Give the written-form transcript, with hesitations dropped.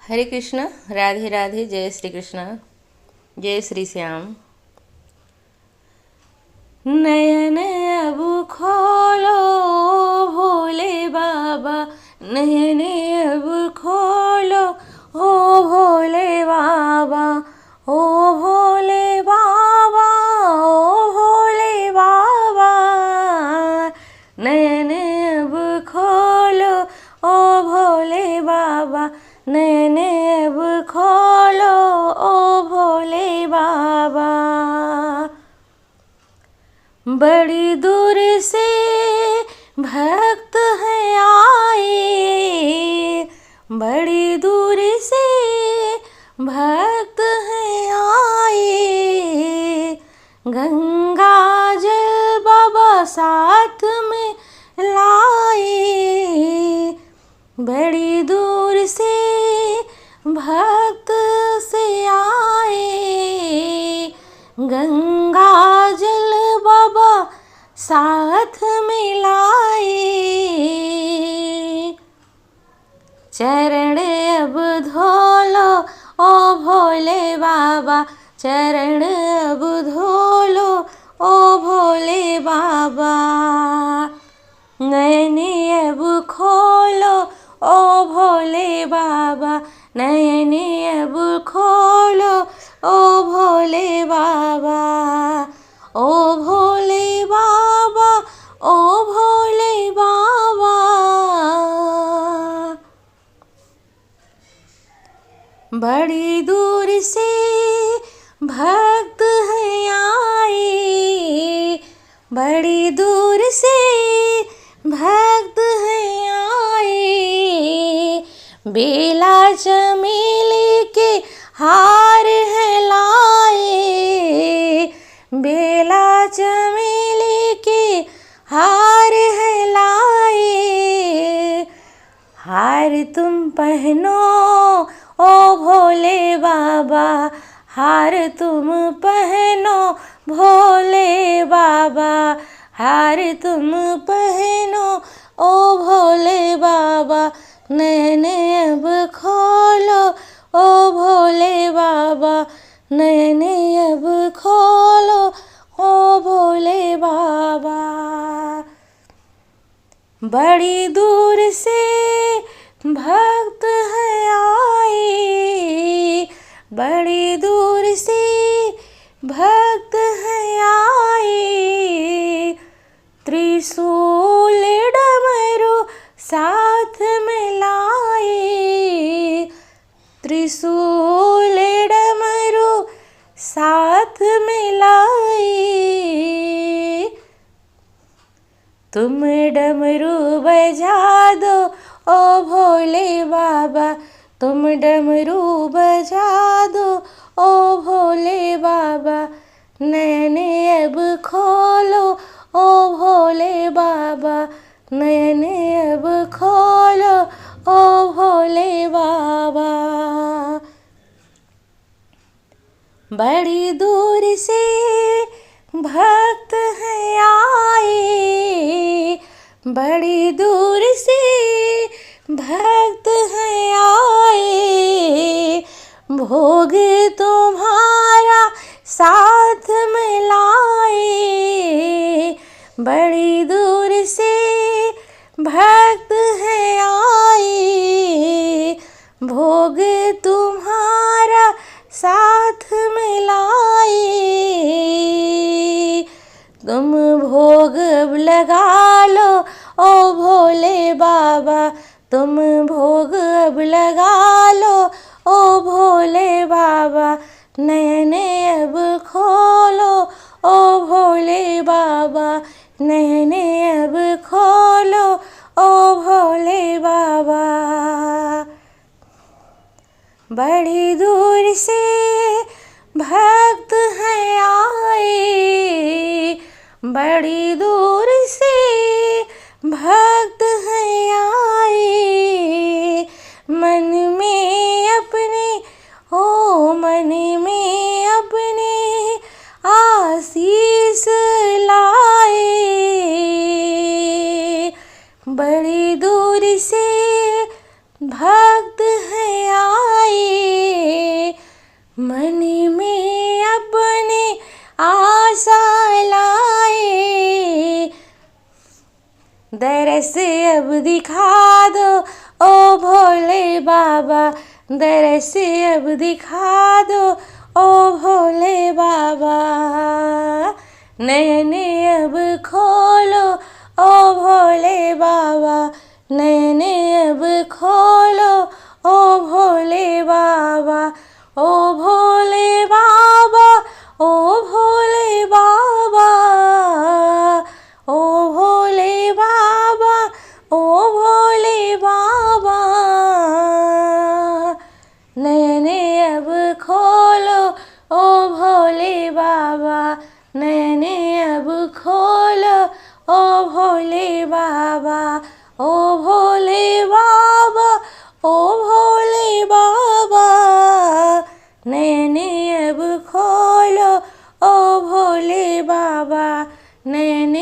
हरे कृष्ण, राधे राधे, जय श्री कृष्ण, जय श्री श्याम। नयन अब खोलो भोले बाबा, नयन अब खोलो ओ भोले बाबा, ओ भोले बाबा, ओ भोले बाबा। नयन अब खोलो ओ भोले बाबा, नयन अब खोलो ओ भोले बाबा। बड़ी दूर से भक्त हैं आए, बड़ी दूर से भक्त हैं आए। गंगा जल बाबा साथ में लाए, बड़ी दूर से भक्त से आए। गंगा जल बाबा साथ में लाए। चरण अब धो लो ओ भोले बाबा, चरण अब धो लो ओ भोले बाबा। नयन अब खोलो ओ भोले बाबा, नयन अब खोलो ओ भोले बाबा, ओ भोले बाबा, ओ भोले बाबा। बड़ी दूर से भक्त हैं आए, बड़ी दूर से भक्त हैं आए। बेला चमेली के हार है लाए, बेला चमेली के हार है लाए। हार तुम पहनो ओ भोले बाबा, हार तुम पहनो भोले बाबा, हार तुम पहनो ओ भोले बाबा। नयन अब खोलो ओ भोले बाबा, नयन अब खोलो ओ भोले बाबा। बड़ी दूर से भक्त हैं आए, बड़ी दूर से भक्त हैं आए। त्रिशूल डमरू साथ में लाए, त्रिशूल डमरू साथ में लाए। तुम डमरू बजा दो ओ भोले बाबा, तुम डमरू बजा दो ओ भोले बाबा। नयन अब खोलो ओ भोले बाबा, नयन अब खोलो ओ भोले बाबा। बड़ी दूर से भक्त हैं आए, बड़ी दूर से भक्त हैं आए। भोग तुम्हारा साथ में लाए, बड़ी दूर से भक्त हैं आए। भोग तुम्हारा साथ में लाए। तुम भोग लगा लो ओ भोले बाबा, तुम भोग अब लगा लो ओ भोले बाबा। नयन अब खोलो ओ भोले बाबा, नयन अब खोलो ओ भोले बाबा। बड़ी दूर से भक्त हैं आए, बड़ी दूर से भक्त हैं आए। मन में अपने ओ मन में अपने आशीष लाए। बड़ी दूर से भक्त हैं आए, मन में अपने आशा लाए, दरस अब दिखा दो ओ भोले बाबा, दरस अब दिखा दो ओ भोले बाबा, नयन अब खोलो ओ भोले बाबा, नयन अब खोलो ओ भोले बाबा, ओ भोले बाबा, ओ भोले बाबा, ओ भोले बाबा, ओ भोले बाबा, नयन अब खोलो ओ भोले बाबा, नयन अब खोलो ओ भोले बाबा, ओ भोले बाबा, ओ भोले बाबा, नयन अब खोलो ओ भोले बाबा, नयन